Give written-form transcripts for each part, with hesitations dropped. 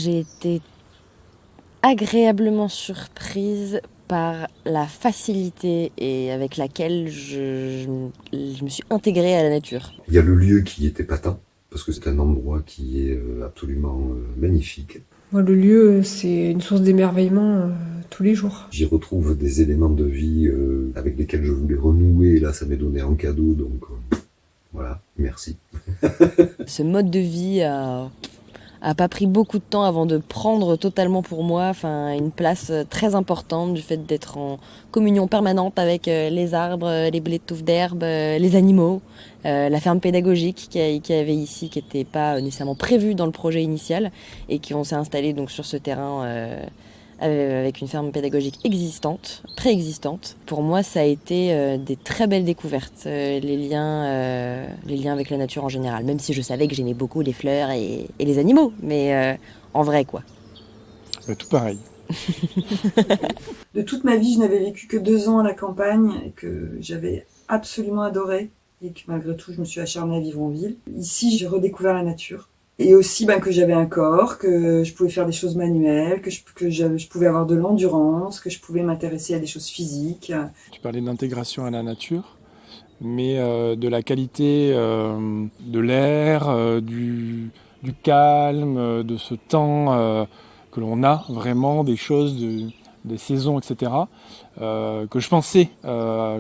J'ai été agréablement surprise par la facilité et avec laquelle je me suis intégrée à la nature. Il y a le lieu qui est épatant, parce que c'est un endroit qui est absolument magnifique. Moi, le lieu, c'est une source d'émerveillement tous les jours. J'y retrouve des éléments de vie avec lesquels je voulais renouer, et là ça m'est donné en cadeau, donc voilà, merci. Ce mode de vie a pas pris beaucoup de temps avant de prendre totalement pour moi, enfin une place très importante du fait d'être en communion permanente avec les arbres, les blés de touffes d'herbe, les animaux, la ferme pédagogique qu'il y avait ici, qui n'était pas nécessairement prévue dans le projet initial et qu'on s'est installé donc sur ce terrain avec une ferme pédagogique existante, préexistante. Pour moi, ça a été des très belles découvertes, les liens avec la nature en général, même si je savais que j'aimais beaucoup les fleurs et les animaux, mais en vrai, quoi. Tout pareil. De toute ma vie, je n'avais vécu que 2 ans à la campagne et que j'avais absolument adoré et que malgré tout, je me suis acharnée à vivre en ville. Ici, j'ai redécouvert la nature. Et aussi que j'avais un corps, que je pouvais faire des choses manuelles, que je pouvais avoir de l'endurance, que je pouvais m'intéresser à des choses physiques. Tu parlais d'intégration à la nature, mais de la qualité de l'air, du calme, de ce temps que l'on a vraiment, des choses, des saisons, etc., que je pensais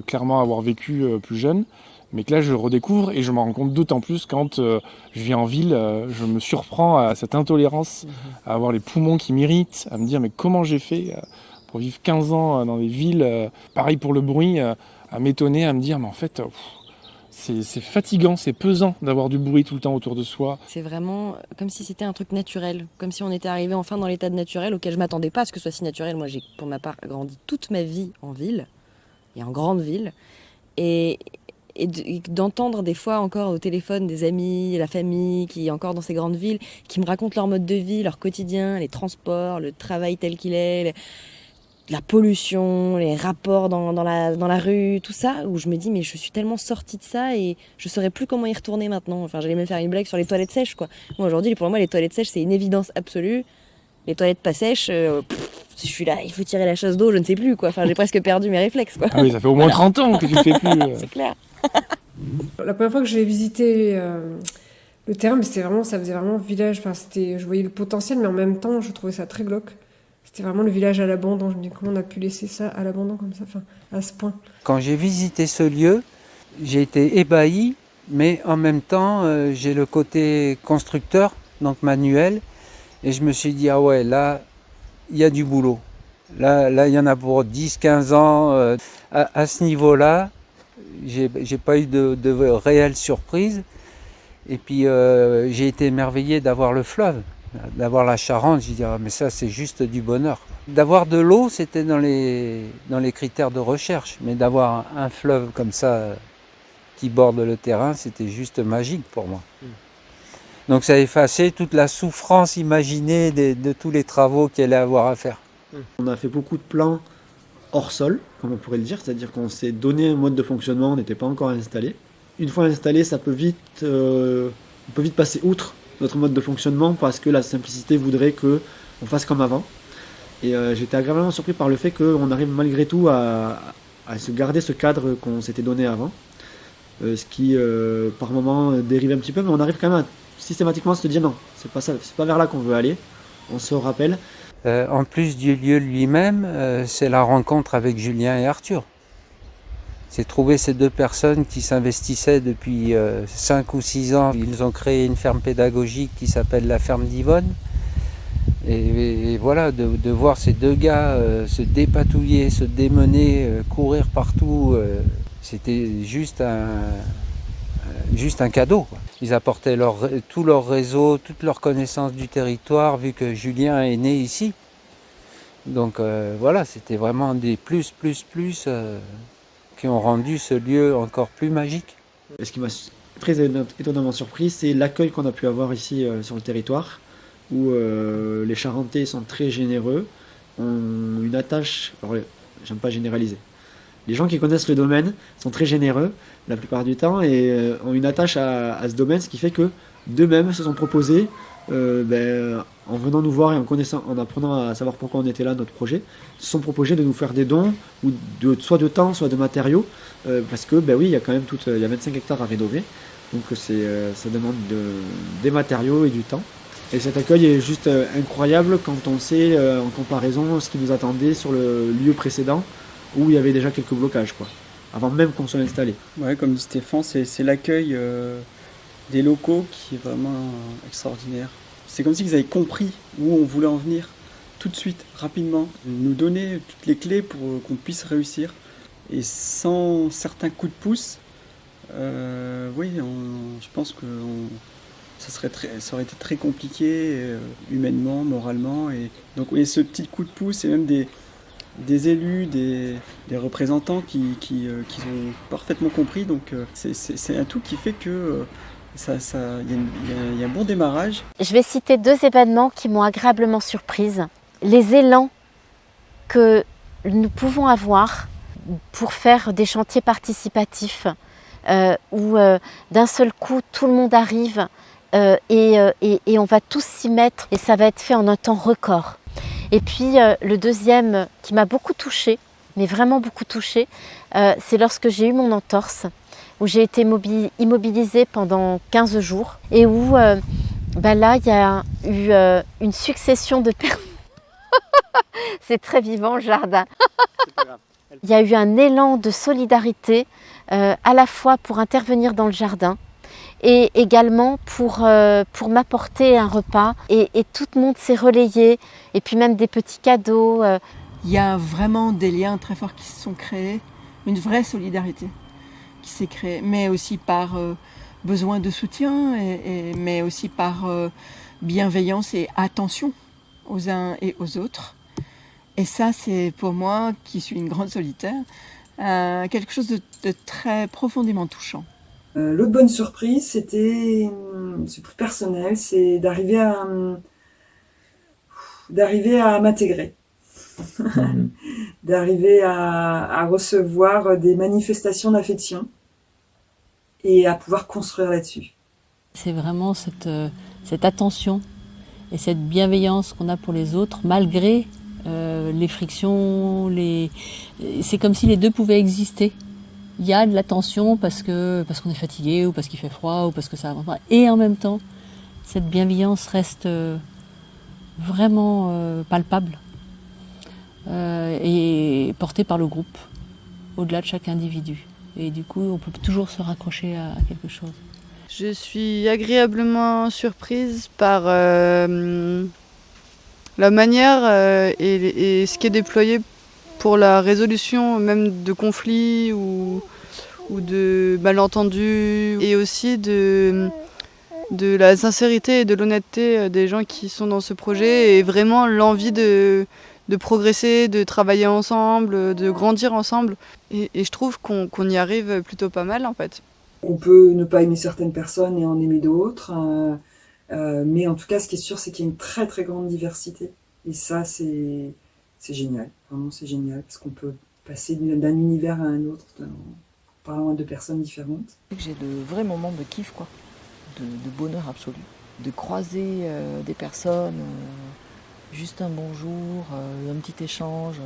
clairement avoir vécu plus jeune, mais que là je redécouvre et je m'en rends compte d'autant plus quand je vis en ville, je me surprends à cette intolérance, à avoir les poumons qui m'irritent, à me dire mais comment j'ai fait pour vivre 15 ans dans des villes, pareil pour le bruit, à m'étonner, à me dire mais en fait c'est fatigant, c'est pesant d'avoir du bruit tout le temps autour de soi. C'est vraiment comme si c'était un truc naturel, comme si on était arrivé enfin dans l'état de naturel auquel je m'attendais pas à ce que ce soit si naturel. Moi j'ai pour ma part grandi toute ma vie en ville et en grande ville et d'entendre des fois encore au téléphone des amis, la famille qui est encore dans ces grandes villes, qui me racontent leur mode de vie, leur quotidien, les transports, le travail tel qu'il est, la pollution, les rapports dans la rue, tout ça, où je me dis mais je suis tellement sortie de ça et je saurais plus comment y retourner maintenant. Enfin j'allais même faire une blague sur les toilettes sèches quoi. Moi aujourd'hui pour moi les toilettes sèches c'est une évidence absolue. Les toilettes pas sèches, je suis là, il faut tirer la chasse d'eau, je ne sais plus quoi. Enfin j'ai presque perdu mes réflexes quoi. Ah oui, ça fait au moins 30 ans que tu ne fais plus. C'est clair. La première fois que j'ai visité le terrain, mais ça faisait vraiment village. Enfin, je voyais le potentiel, mais en même temps, je trouvais ça très glauque. C'était vraiment le village à l'abandon. Je me dis comment on a pu laisser ça à l'abandon comme ça, enfin, à ce point. Quand j'ai visité ce lieu, j'ai été ébahi, mais en même temps, j'ai le côté constructeur, donc manuel, et je me suis dit ah ouais, là, il y a du boulot. Là, il y en a pour 10-15 ans. À ce niveau-là, j'ai pas eu de réelle surprise. Et puis j'ai été émerveillé d'avoir le fleuve, d'avoir la Charente. J'ai dit ah, mais ça c'est juste du bonheur. D'avoir de l'eau, c'était dans les critères de recherche, mais d'avoir un fleuve comme ça qui borde le terrain, c'était juste magique pour moi. Donc ça a effacé toute la souffrance imaginée de tous les travaux qu'il allait avoir à faire. On a fait beaucoup de plans hors sol, comme on pourrait le dire, c'est-à-dire qu'on s'est donné un mode de fonctionnement, on n'était pas encore installé. Une fois installé, on peut vite passer outre notre mode de fonctionnement parce que la simplicité voudrait qu'on fasse comme avant. Et j'étais agréablement surpris par le fait qu'on arrive malgré tout à se garder ce cadre qu'on s'était donné avant, ce qui par moments dérive un petit peu, mais on arrive quand même à systématiquement se dire non, c'est pas ça, c'est pas vers là qu'on veut aller. On se rappelle. En plus du lieu lui-même, c'est la rencontre avec Julien et Arthur. C'est trouver ces deux personnes qui s'investissaient depuis 5 ou 6 ans. Ils ont créé une ferme pédagogique qui s'appelle la ferme d'Yvonne. Et voilà, de voir ces deux gars se dépatouiller, se démener, courir partout, c'était juste un cadeau, quoi. Ils apportaient tout leur réseau, toute leur connaissance du territoire, vu que Julien est né ici. Donc voilà, c'était vraiment des plus qui ont rendu ce lieu encore plus magique. Et ce qui m'a très étonnamment surpris, c'est l'accueil qu'on a pu avoir ici sur le territoire, où les Charentais sont très généreux, ont une attache, alors j'aime pas généraliser, Les gens qui connaissent le domaine sont très généreux la plupart du temps et ont une attache à ce domaine, ce qui fait que d'eux-mêmes se sont proposés, en venant nous voir et en apprenant à savoir pourquoi on était là, notre projet, se sont proposés de nous faire des dons, ou soit de temps, soit de matériaux, parce que il y a quand même il y a 25 hectares à rénover, donc ça demande des matériaux et du temps. Et cet accueil est juste incroyable quand on sait en comparaison ce qui nous attendait sur le lieu précédent où il y avait déjà quelques blocages, quoi, avant même qu'on soit installé. Ouais, comme dit Stéphane, c'est l'accueil des locaux qui est vraiment extraordinaire. C'est comme s'ils avaient compris où on voulait en venir tout de suite, rapidement, nous donner toutes les clés pour qu'on puisse réussir. Et sans certains coups de pouce, je pense que ça aurait été très compliqué humainement, moralement. Et donc ce petit coup de pouce et même des élus, des représentants qui ont parfaitement compris. Donc c'est un tout qui fait que il y a un bon démarrage. Je vais citer 2 événements qui m'ont agréablement surprise. Les élans que nous pouvons avoir pour faire des chantiers participatifs où d'un seul coup tout le monde arrive et on va tous s'y mettre et ça va être fait en un temps record. Et puis le deuxième qui m'a beaucoup touchée, mais vraiment beaucoup touchée, c'est lorsque j'ai eu mon entorse, où j'ai été immobilisée pendant 15 jours et où là il y a eu une succession de personnes. C'est très vivant le jardin. Il y a eu un élan de solidarité à la fois pour intervenir dans le jardin et également pour m'apporter un repas et tout le monde s'est relayé et puis même des petits cadeaux. Il y a vraiment des liens très forts qui se sont créés, une vraie solidarité qui s'est créée, mais aussi par besoin de soutien, mais aussi par bienveillance et attention aux uns et aux autres. Et ça, c'est pour moi, qui suis une grande solitaire, quelque chose de très profondément touchant. L'autre bonne surprise, c'est plus personnel, c'est d'arriver à m'intégrer. D'arriver à recevoir des manifestations d'affection et à pouvoir construire là-dessus. C'est vraiment cette attention et cette bienveillance qu'on a pour les autres, malgré les frictions, c'est comme si les deux pouvaient exister. Il y a de la tension parce qu'on est fatigué ou parce qu'il fait froid ou parce que ça avance pas. Et en même temps, cette bienveillance reste vraiment palpable et portée par le groupe, au-delà de chaque individu. Et du coup, on peut toujours se raccrocher à quelque chose. Je suis agréablement surprise par la manière et ce qui est déployé pour la résolution même de conflits ou de malentendus et aussi de la sincérité et de l'honnêteté des gens qui sont dans ce projet et vraiment l'envie de progresser, de travailler ensemble, de grandir ensemble. Et je trouve qu'on y arrive plutôt pas mal en fait. On peut ne pas aimer certaines personnes et en aimer d'autres, mais en tout cas ce qui est sûr c'est qu'il y a une très très grande diversité. Et ça c'est génial, vraiment c'est génial, parce qu'on peut passer d'un univers à un autre en parlant à 2 personnes différentes. J'ai de vrais moments de kiff, quoi, de bonheur absolu. De croiser des personnes, juste un bonjour, un petit échange,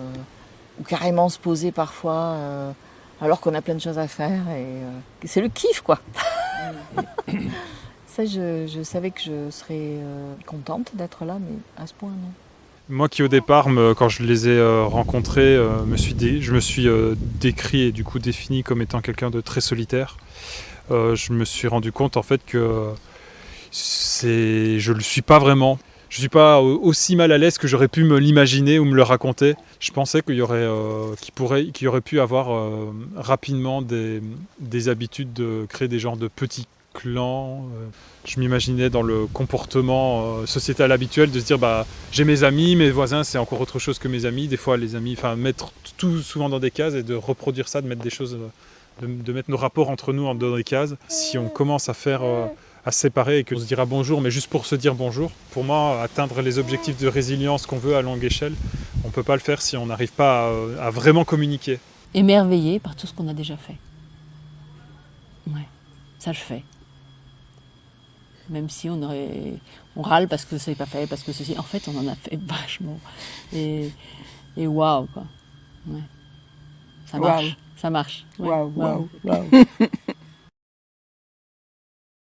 ou carrément se poser parfois alors qu'on a plein de choses à faire. Et c'est le kiff, quoi. Ça, je savais que je serais contente d'être là, mais à ce point, non. Moi qui au départ, quand je les ai rencontrés, je me suis décrit et du coup défini comme étant quelqu'un de très solitaire. Je me suis rendu compte en fait que je le suis pas vraiment. Je suis pas aussi mal à l'aise que j'aurais pu me l'imaginer ou me le raconter. Je pensais qu'il y aurait pu avoir rapidement des habitudes de créer des genres de petits clans. Je m'imaginais dans le comportement sociétal habituel de se dire j'ai mes amis, mes voisins c'est encore autre chose que mes amis. Des fois les amis, mettre tout souvent dans des cases et de reproduire ça, de mettre des choses, de mettre nos rapports entre nous dans des cases. Si on commence à faire à se séparer et qu'on se dira bonjour, mais juste pour se dire bonjour. Pour moi, atteindre les objectifs de résilience qu'on veut à longue échelle, on ne peut pas le faire si on n'arrive pas à vraiment communiquer. émerveillé par tout ce qu'on a déjà fait. Ouais, ça le fait. Même si on râle parce que c'est pas fait, parce que ceci, en fait, on en a fait vachement. Et waouh, quoi. Ouais. Ça marche, ça marche. Ouais. Waouh, waouh. Waouh.